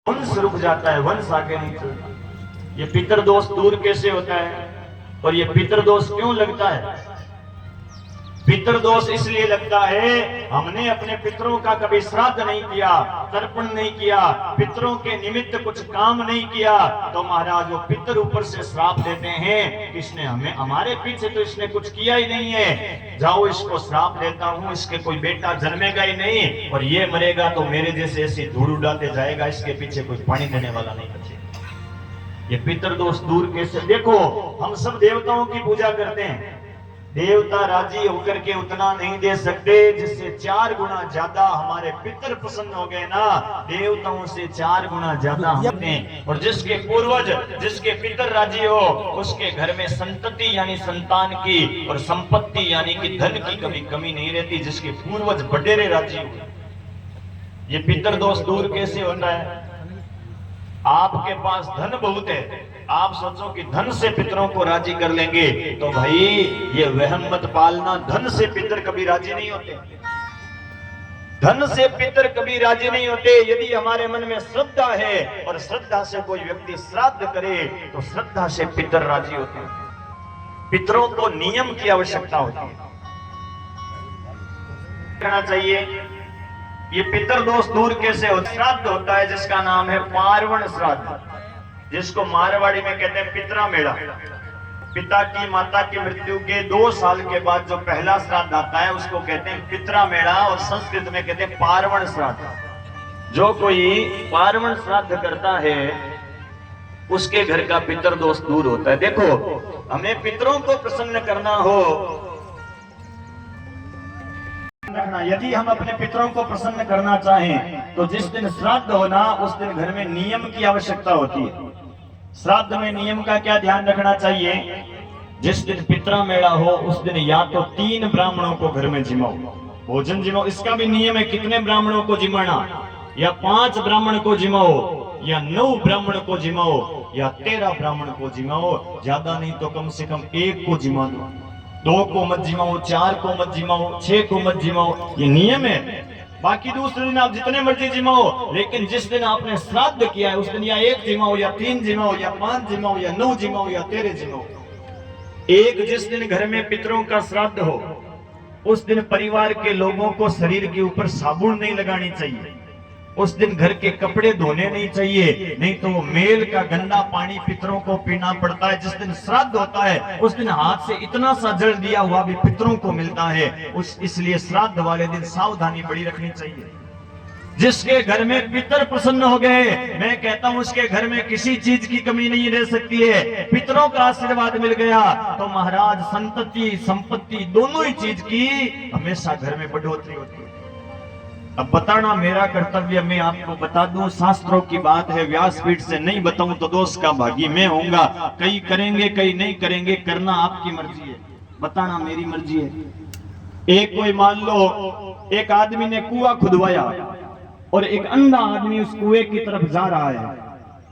वंश रुक जाता है, वंश आगे नहीं चलता। ये पितृदोष दूर कैसे होता है और ये पितृदोष क्यों लगता है? पितृदोष इसलिए लगता है, हमने अपने पितरों का कभी श्राद्ध नहीं किया, तर्पण नहीं किया, पितरों के निमित्त कुछ काम नहीं किया, तो महाराज वो पितर ऊपर से श्राप देते हैं, इसने हमें, हमारे पीछे तो इसने कुछ किया ही नहीं है, जाओ इसको श्राप देता हूं, इसके कोई बेटा जन्मेगा ही नहीं और ये मरेगा तो मेरे जैसे ऐसी धूल उड़ाते जाएगा, इसके पीछे कोई पानी देने वाला नहीं बचेगा। ये पितृदोष दूर कैसे? देखो, हम सब देवताओं की पूजा करते हैं, देवता राजी होकर के उतना नहीं दे सकते जिससे 4 गुना ज्यादा हमारे पितर प्रसन्न हो गए ना, देवताओं से 4 गुना ज्यादा हमने। और जिसके पूर्वज, जिसके पितर राजी हो, उसके घर में संतति यानी संतान की और संपत्ति यानी कि धन की कभी कमी नहीं रहती, जिसके पूर्वज बडेरे राजी हो। ये पितर दोष दूर कैसे होता है? आपके पास धन बहुत है, आप सोचो कि धन से पितरों को राजी कर लेंगे, तो भाई ये वहम मत पालना, धन से पितर कभी राजी नहीं होते, धन से पितर कभी राजी नहीं होते। यदि हमारे मन में श्रद्धा है और श्रद्धा से कोई व्यक्ति श्राद्ध करे तो श्रद्धा से पितर राजी होते हैं। पितरों को नियम की आवश्यकता होती है, करना चाहिए। ये पितर दोष दूर कैसे होता है? श्राद्ध होता है जिसका नाम है पार्वण श्राद्ध, जिसको मारवाड़ी में कहते हैं पितरा मेला। पिता की माता की मृत्यु के 2 साल के बाद जो पहला श्राद्ध आता है उसको कहते हैं पितरा मेला, और संस्कृत में कहते हैं पार्वण श्राद्ध। जो कोई पार्वण श्राद्ध करता है उसके घर का पितर दोष दूर होता है। देखो, हमें पितरों को प्रसन्न करना हो, यदि हम अपने पितरों को प्रसन्न करना चाहें तो जिस दिन श्राद्ध होना उस दिन घर में नियम की आवश्यकता होती है। श्राद्ध में नियम का क्या ध्यान रखना चाहिए? जिस दिन पितरा मेला हो उस दिन या तो 3 ब्राह्मणों को घर में जिमाओ, भोजन जिमाओ। इसका भी नियम है, कितने ब्राह्मणों को जिमाना, या 5 ब्राह्मण को जिमाओ, या 9 ब्राह्मण को जिमाओ, या 13 ब्राह्मण को जिमाओ, ज्यादा नहीं तो कम से कम 1 को जिमा दो। 2 को मत जिमाओ, 4 को मत जिमाओ, 6 को मत जिमाओ, ये नियम है। बाकी दूसरे दिन आप जितने मर्जी जिमाओ, लेकिन जिस दिन आपने श्राद्ध किया है उस दिन या 1 जिमाओ, या 3 जिमाओ, या 5 जिमाओ, या 9 जिमाओ, या 13 जिमाओ। एक जिस दिन घर में पितरों का श्राद्ध हो उस दिन परिवार के लोगों को शरीर के ऊपर साबुन नहीं लगानी चाहिए, उस दिन घर के कपड़े धोने नहीं चाहिए, नहीं तो वो मेल का गंदा पानी पितरों को पीना पड़ता है। जिस दिन श्राद्ध होता है उस दिन हाथ से इतना सा जल दिया हुआ भी पितरों को मिलता है, इसलिए श्राद्ध वाले दिन सावधानी बड़ी रखनी चाहिए। जिसके घर में पितर प्रसन्न हो गए, मैं कहता हूं उसके घर में किसी चीज की कमी नहीं रह सकती है। पितरों का आशीर्वाद मिल गया तो महाराज संतति संपत्ति दोनों ही चीज की हमेशा घर में बढ़ोतरी होती है। अब बताना मेरा कर्तव्य, मैं आपको बता दूं, शास्त्रों की बात है, व्यासपीठ से नहीं बताऊं तो दोष का भागी मैं होऊंगा। कई करेंगे कई नहीं करेंगे, करना आपकी मर्जी है, बताना मेरी मर्जी है। एक कोई मान लो एक आदमी ने कुआं खुदवाया और एक अंधा आदमी उस कुएं की तरफ जा रहा है,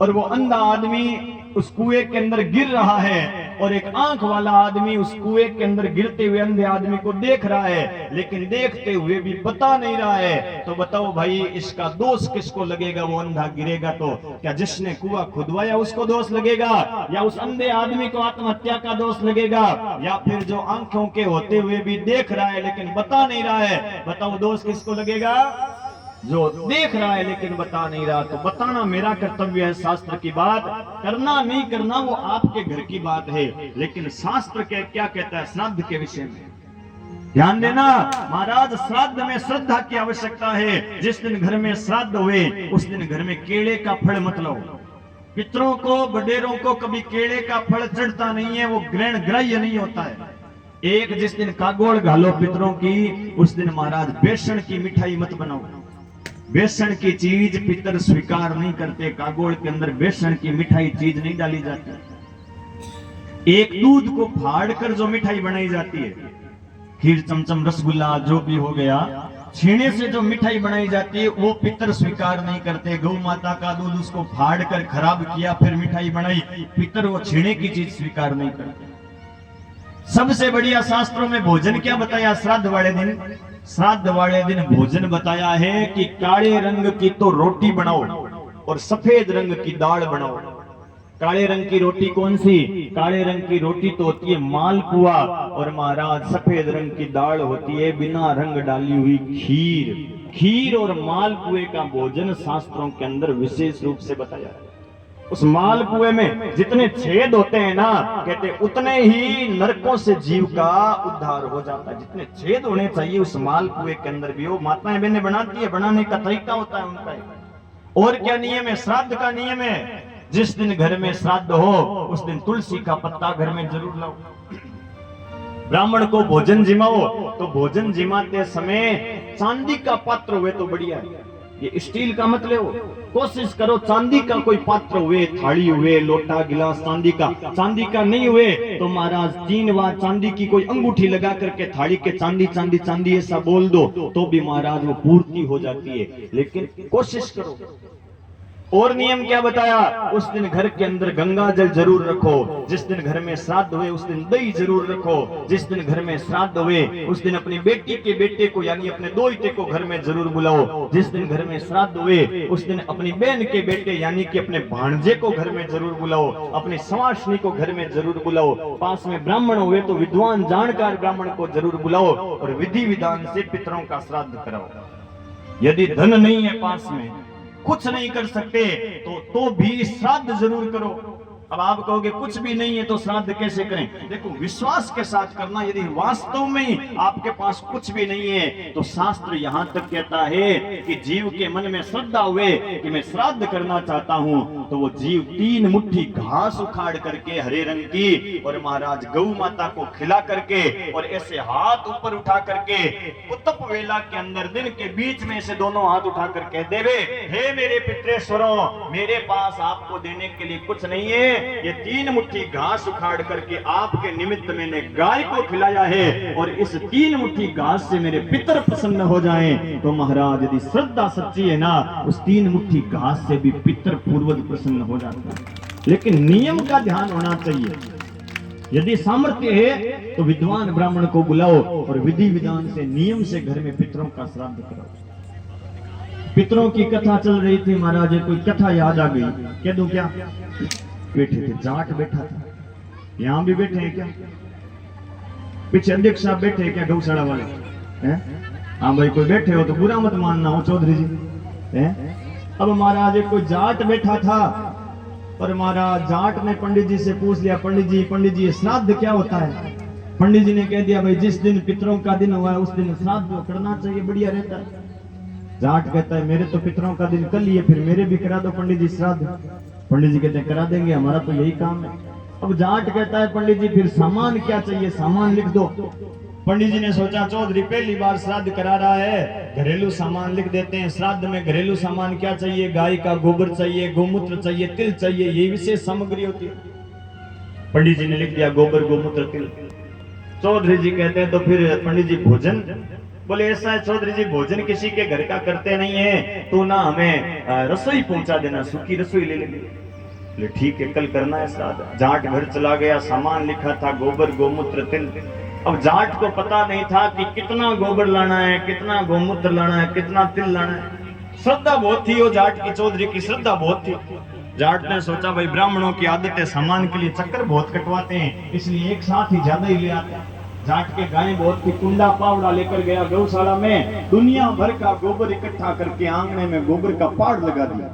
और वो अंधा आदमी उस कुएं के अंदर गिर रहा है और एक आंख वाला आदमी उस कुएं के अंदर गिरते हुए अंधे आदमी को देख रहा है, लेकिन देखते हुए भी बता नहीं रहा है। तो बताओ भाई, इसका दोष किसको लगेगा? वो अंधा गिरेगा तो क्या जिसने कुआं खुदवाया उसको दोष लगेगा, या उस अंधे आदमी को आत्महत्या का दोष लगेगा, या फिर जो आंखों के होते हुए भी देख रहा है लेकिन बता नहीं रहा है? बताओ दोष किसको लगेगा? जो देख रहा है लेकिन बता नहीं रहा। तो बताना मेरा कर्तव्य है, शास्त्र की बात, करना नहीं करना वो आपके घर की बात है, लेकिन शास्त्र के क्या कहता है श्राद्ध के विषय में ध्यान देना। महाराज, श्राद्ध में श्रद्धा की आवश्यकता है। जिस दिन घर में श्राद्ध हुए उस दिन घर में केले का फल मत लो। पितरों को, बडेरों को कभी केले का फल चढ़ता नहीं है, वो ग्रहण ग्राह्य नहीं होता है। एक जिस दिन कागोड़ घालो पितरों की, उस दिन महाराज बेसन की मिठाई मत बनाओ। बेसन की चीज पितर स्वीकार नहीं करते, कागोड़ के अंदर बेसन की मिठाई चीज नहीं डाली जाती। एक दूध को फाड़ कर जो मिठाई बनाई जाती है, खीर, चमचम, रसगुल्ला जो भी हो गया, छीने से जो मिठाई बनाई जाती है वो पितर स्वीकार नहीं करते। गौ माता का दूध उसको फाड़ कर खराब किया फिर मिठाई बनाई, पितर वो छीने की चीज स्वीकार नहीं करते। सबसे बढ़िया शास्त्रों में भोजन क्या बताया श्राद्ध वाले दिन? श्राद्ध वाले दिन भोजन बताया है कि काले रंग की तो रोटी बनाओ, और सफेद रंग की दाल बनाओ। काले रंग की रोटी कौन सी? काले रंग की रोटी तो होती है मालपुआ, और महाराज सफेद रंग की दाल होती है बिना रंग डाली हुई खीर। खीर और मालपुए का भोजन शास्त्रों के अंदर विशेष रूप से बताया है। उस मालपुए में जितने छेद होते हैं ना, कहते उतने ही नरकों से जीव का उद्धार हो जाता है। जितने छेद होने चाहिए उस मालपुए के अंदर भी वो माताएं बहनें बनाती है, बनाने का तरीका होता है उनका। और क्या नियम है? श्राद्ध का नियम है, जिस दिन घर में श्राद्ध हो उस दिन तुलसी का पत्ता घर में जरूर लाओ। ब्राह्मण को भोजन जिमाओ तो भोजन जिमाते समय चांदी का पात्र हुए तो बढ़िया है, ये स्टील का मत ले। कोशिश करो चांदी का कोई पात्र हुए, थाली हुए, लोटा गिलास चांदी का। चांदी का नहीं हुए तो महाराज 3 बार चांदी की कोई अंगूठी लगा करके थाली के चांदी चांदी चांदी ऐसा बोल दो तो भी महाराज वो पूर्ति हो जाती है, लेकिन कोशिश करो। और नियम क्या बताया? उस दिन घर के अंदर गंगा जल जरूर रखो। जिस दिन घर में श्राद्ध हुए उस दिन दही जरूर रखो। जिस दिन घर में श्राद्ध हुए उस दिन अपनी बेटी के बेटे को यानी अपने दोहिते को घर में जरूर बुलाओ। जिस दिन घर में श्राद्ध हुए उस दिन अपनी बहन के बेटे यानी कि अपने भांजे को घर में जरूर बुलाओ। अपनी संवासनी को घर में जरूर बुलाओ। पास में ब्राह्मण हुए तो विद्वान जानकार ब्राह्मण को जरूर बुलाओ और विधि विधान से पितरों का श्राद्ध कराओ। यदि धन नहीं है, पास में कुछ नहीं कर सकते तो भी श्राद्ध जरूर करो। अब आप कहोगे कुछ भी नहीं है तो श्राद्ध कैसे करें? देखो विश्वास के साथ करना। यदि वास्तव में ही आपके पास कुछ भी नहीं है तो शास्त्र यहाँ तक कहता है कि जीव के मन में श्रद्धा हुए कि मैं श्राद्ध करना चाहता हूँ तो वो जीव 3 मुट्ठी घास उखाड़ करके हरे रंग की और महाराज गौ माता को खिला करके और ऐसे हाथ ऊपर उठा करके उत्तप वेला के अंदर दिन के बीच में से दोनों हाथ उठा कर कह देवे, हे मेरे पितरेश्वरों, मेरे पास आपको देने के लिए कुछ नहीं है, ये 3 मुट्ठी घास उखाड़ करके आपके निमित्त मैंने गाय को खिलाया है और इस 3 मुट्ठी घास से मेरे पितर प्रसन्न हो जाएं। तो महाराज यदि श्रद्धा सच्ची है ना, उस 3 मुट्ठी घास से भी पितर पूर्वज प्रसन्न हो जाता है। लेकिन नियम का ध्यान होना चाहिए। यदि सामर्थ्य है तो विद्वान ब्राह्मण को बुलाओ और विधि विधान से नियम से घर में पितरों का श्राद्ध कराओ। पितरों की कथा चल रही थी महाराज, कोई कथा याद आ गई, कह दूं क्या? बैठे थे, जाट बैठा था, यहां भी बैठे हैं क्या? पीछे अध्यक्ष साहब बैठे हैं क्या गौशाला वाले? हैं? हाँ भाई, कोई बैठे हो तो बुरा मत मानना हो चौधरी जी। हैं? अब महाराज एक कोई जाट बैठा था और महाराज जाट ने पंडित जी से पूछ लिया, पंडित जी श्राद्ध क्या होता है? पंडित जी ने कह दिया, भाई जिस दिन पितरों का दिन हुआ है उस दिन श्राद्ध करना चाहिए, बढ़िया रहता है। जाट कहता है मेरे तो पितरों का दिन कल ही है, फिर मेरे भी करा दो पंडित जी श्राद्ध। पंडित जी कहते हैं करा देंगे, हमारा तो यही काम है। अब जाट कहता है पंडित जी फिर सामान क्या चाहिए, सामान लिख दो। पंडित जी ने सोचा चौधरी पहली बार श्राद्ध करा रहा है, घरेलू सामान लिख देते हैं। श्राद्ध में घरेलू सामान क्या चाहिए? गाय का गोबर चाहिए, गोमूत्र चाहिए, तिल चाहिए, ये विशेष सामग्री होती है। पंडित जी ने लिख दिया गोबर, गोमूत्र, तिल। चौधरी जी कहते हैं तो फिर पंडित जी भोजन? बोले ऐसा है चौधरी जी, भोजन किसी के घर का करते नहीं है तो ना हमें रसोई पहुंचा देना, सूखी रसोई ले लेंगे। बोले ठीक है, कल करना है श्राद्ध। जाट घर चला गया, सामान लिखा था गोबर, गोमूत्र, तिल। अब जाट को पता नहीं था कि कितना गोबर लाना है, कितना गोमूत्र लाना है, कितना तिल लाना है। श्रद्धा बहुत थी वो जाट की, चौधरी की श्रद्धा बहुत थी। जाट ने सोचा भाई ब्राह्मणों की आदत है सामान के लिए चक्कर बहुत कटवाते हैं, इसलिए एक साथ ही ज्यादा ही ले आते हैं। जाट के गाय बहुत थी, कुंडा पावड़ा लेकर गया गौशाला में, दुनिया भर का गोबर इकट्ठा करके आंगने में गोबर का पहाड़ लगा दिया।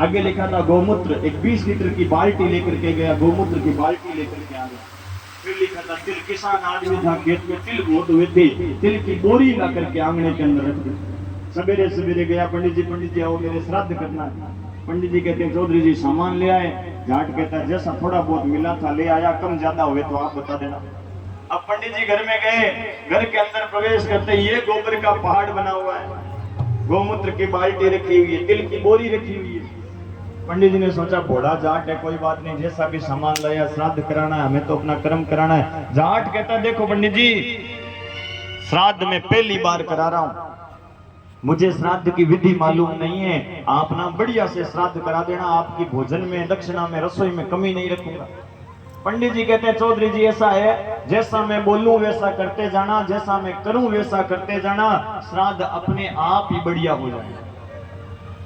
आगे लिखा था गोमूत्र, एक 20 लीटर की बाल्टी लेकर के गया, गोमूत्र की बाल्टी लेकर के आ गया। फिर लिखा था तिल, किसान आदमी था, खेत में तिल बहुत हुए थे, तिल की बोरी ला करके आंगने के अंदर रख दी। सवेरे सवेरे गया, पंडित जी आओ मेरे श्राद्ध करना है। पंडित जी कहते हैं चौधरी जी सामान ले आए। जाट कहता है जैसा थोड़ा बहुत मिला था ले आया, कम ज्यादा हुए तो आप बता देना। अब पंडित जी घर में गए, घर के अंदर प्रवेश करते ये गोबर का पहाड़ बना हुआ है, गोमूत्र की बाल्टी रखी हुई है, तिल की बोरी रखी हुई है। पंडित जी ने सोचा भोला जाट है, कोई बात नहीं, जैसा भी सामान लाया श्राद्ध कराना है, हमें तो अपना कर्म कराना है। जाट कहता देखो पंडित जी, श्राद्ध में पहली बार करा रहा हूं, मुझे श्राद्ध की विधि मालूम नहीं है, आप ना बढ़िया से श्राद्ध करा देना, आपकी भोजन में, दक्षिणा में, रसोई में कमी नहीं रखूंगा। पंडित जी कहते हैं चौधरी जी ऐसा है, जैसा मैं बोलूं वैसा करते जाना, जैसा मैं करूं वैसा करते जाना, श्राद्ध अपने आप ही बढ़िया हो जाएगा।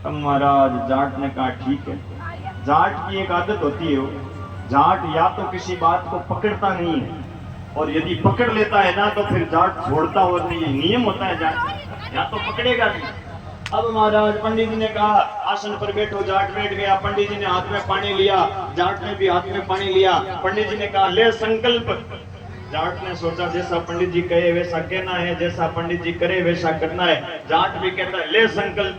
अब महाराज जाट ने कहा ठीक है। जाट की एक आदत होती है, जाट या तो किसी बात को पकड़ता नहीं है, और यदि पकड़ लेता है ना तो फिर जाट छोड़ता और नहीं है। नियम होता है जाट, या तो पकड़ेगा नहीं। अब महाराज पंडित जी ने कहा आसन पर बैठो। जाट बैठ गया। पंडित जी ने हाथ में पानी लिया, जाट ने भी हाथ में पानी लिया। पंडित जी ने कहा ले संकल्प। जाट ने सोचा जैसा पंडित जी कहे वैसा कहना है, जैसा पंडित जी करे वैसा करना है। जाट भी कहता है ले संकल्प,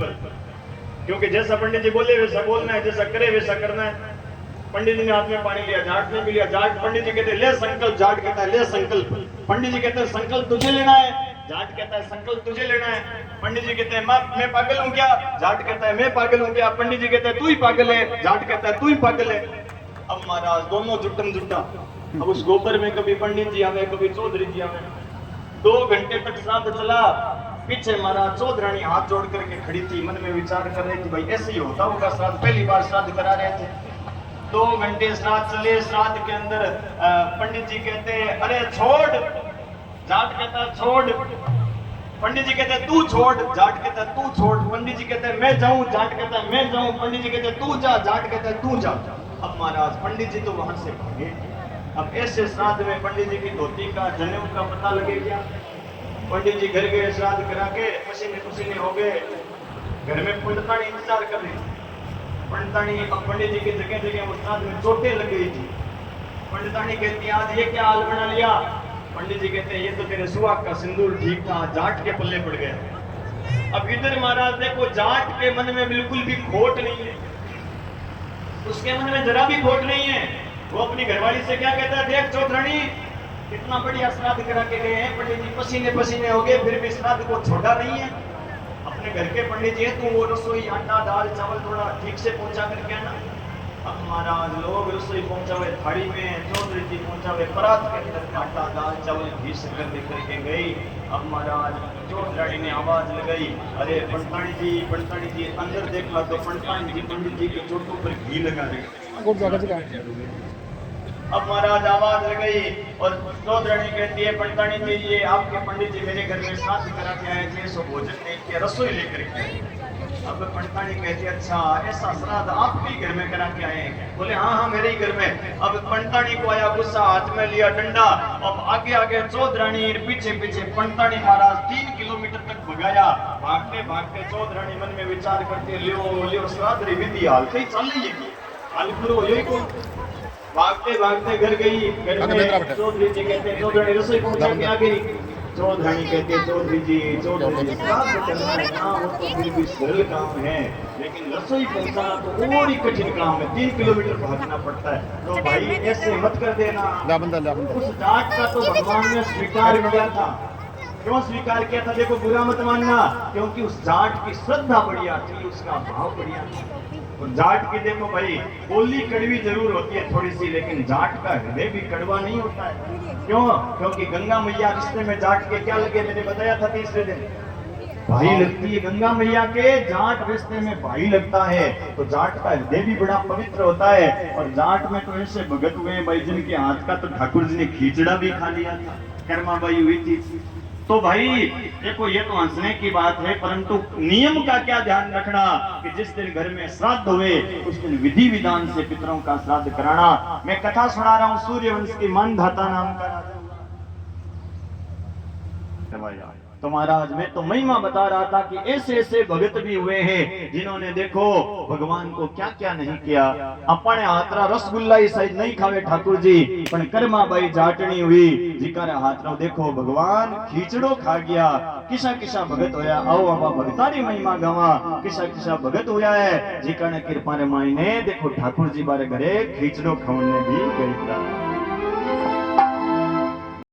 क्योंकि जैसा पंडित जी बोले वैसा बोलना है, जैसा करे वैसा करना है। पंडित जी ने हाथ में पानी लिया, जाट ने भी लिया। जाट पंडित जी कहते ले संकल्प, जाट कहता है ले संकल्प। पंडित जी कहते हैं संकल्प तुझे लेना है, जाट कहता है संकल्प तुझे लेना है। पंडित जी कहते हैं मैं पागल हूँ क्या, जाट कहता है मैं पागल हूँ क्या। पंडित जी कहते हैं तू ही पागल है, जाट कहता है तू ही पागल है। अब महाराज दोनों जुटम जुटा। अब उस गोबर में कभी पंडित जी आवे, कभी चौधरी जी आवे। 2 घंटे तक श्राद्ध चला। पीछे महाराज चौधरानी हाथ जोड़ करके खड़ी थी, मन में विचार कर रही थी भाई ऐसे ही होता होगा श्राद्ध, पहली बार श्राद्ध करा रहे थे। 2 घंटे श्राद्ध चले। श्राद्ध के अंदर पंडित जी कहते हैं अरे छोड़, जाट कहता है छोड़। पंडित जी कहते हैं तू छोड़, जाट कहता है तू छोड़। पंडित जी कहते हैं मैं जाऊं, जाट कहता है मैं जाऊं। पंडित जी कहते हैं तू जा, जाट कहता है तू जा। अब महाराज पंडित जी तो वहां से भागे। अब ऐसे श्राद्ध में पंडित जी की धोती का जनेऊ का पता लगे क्या। पंडित जी घर गए, श्राद्ध करा के पसीने पसीने हो गए। घर में पंडितानी इंतजार कर रही थी। पंडितानी अब पंडित जी की जगह जगह वो श्राद्ध में चोटें लग गई थी। पंडितानी कहती आज ये क्या हाल बना लिया। पंडित जी कहते हैं ये तो तेरे सुहाग का सिंदूर ठीक था, जाट के पल्ले पड़ गया। अब इधर महाराज देखो जाट के मन में बिल्कुल भी खोट नहीं है, उसके मन में जरा भी खोट नहीं है। वो अपनी घरवाली से क्या कहता है देख चौधरानी कितना बढ़िया श्राद्ध करा के गए हैं, पंडित जी पसीने पसीने हो गए फिर भी श्राद्ध को छोड़ा नहीं है। अपने घर के पंडित जी तू वो रसोई आटा दाल चावल थोड़ा ठीक से पहुंचा करके आना। अब महाराज लोग रसोई पहुंचावे थाली में, चौधरी जी पहुंचावे परात के अंदर आटा दाल चावल घी शक्कर लेकर के गई। अब महाराज चौधरानी ने आवाज लगाई अरे पंडितानी जी अंदर देखला तो पंडितानी जी पंडित जी के चोटों पर घी लगा रहे। अब महाराज आवाज लगाई और चौधरानी कहती है पंडितानी जी ये आपके पंडित जी मेरे घर में श्राद्ध करा के आए थे, सो भोजन नहीं किया, रसोई लेकर के। अब पंडितानी कहती है अच्छा ऐसा श्राद्ध आप भी घर में करा के आए हैं। बोले हाँ मेरे ही घर में। अब पंडितानी को आया गुस्सा, हाथ में लिया डंडा। अब आगे आगे चौधरानी, पीछे पीछे पंडितानी। महाराज 3 किलोमीटर तक भगाया। भागते भागते चौधरानी मन में विचार करते लियो श्राद्ध विधि हाल कहीं चल रही है, हाल पूरा यही को। भागते भागते घर गई। घर में चौधरी जी कहते हैं चौधरानी रसोई पहुंचा के आ गई। चौधरानी कहते हैं चौधरी जी श्राद्ध करना है ना वो तो फिर भी सरल काम है, लेकिन रसोई पहुंचाना तो और ही कठिन काम है, 3 किलोमीटर भागना पड़ता है। तो भाई ऐसे मत कर देना। उस जाट का तो भगवान ने स्वीकार किया था। क्यों स्वीकार किया था देखो, बुरा मत मानना, क्योंकि उस जाट की श्रद्धा बढ़िया थी, उसका भाव बढ़िया था। और जाट की देखो भाई बोली कड़वी जरूर होती है थोड़ी सी, लेकिन जाट का हृदय भी कड़वा नहीं होता है। क्यों? क्योंकि गंगा मैया रिश्ते में जाट के क्या लगे, मैंने बताया था तीसरे दिन भाई लगती है गंगा मैया के, जाट रिश्ते में भाई लगता है। तो जाट का हृदय भी बड़ा पवित्र होता है। और जाट में तो ऐसे भगत हुए हैं भाई जिनके हाथ का तो ठाकुर जी ने खींचड़ा भी खा लिया था, कर्माबाई हुई थी। तो भाई देखो ये तो हंसने की बात है, परंतु नियम का क्या ध्यान रखना कि जिस दिन घर में श्राद्ध हुए उस दिन विधि विधान से पितरों का श्राद्ध कराना। मैं कथा सुना रहा हूँ सूर्यवंश के मानधाता नाम का राजा। तो महाराज मैं तो महिमा बता रहा था कि ऐसे ऐसे भगत भी हुए हैं जिन्होंने देखो भगवान को क्या क्या नहीं किया। अपने हाथरा रसगुल्ला ही सही नहीं खावे ठाकुर जी, पण कर्माबाई जाटनी हुई जिकारे हाथरा देखो भगवान खींचड़ो खा गया। किसा किसा भगत होया, आओ बाबा भगतारी महिमा गावा। किसा किसा भगत होया है जिकाने कृपा रे माई ने देखो ठाकुर जी बारे घरे खींचड़ो खाने भी गई।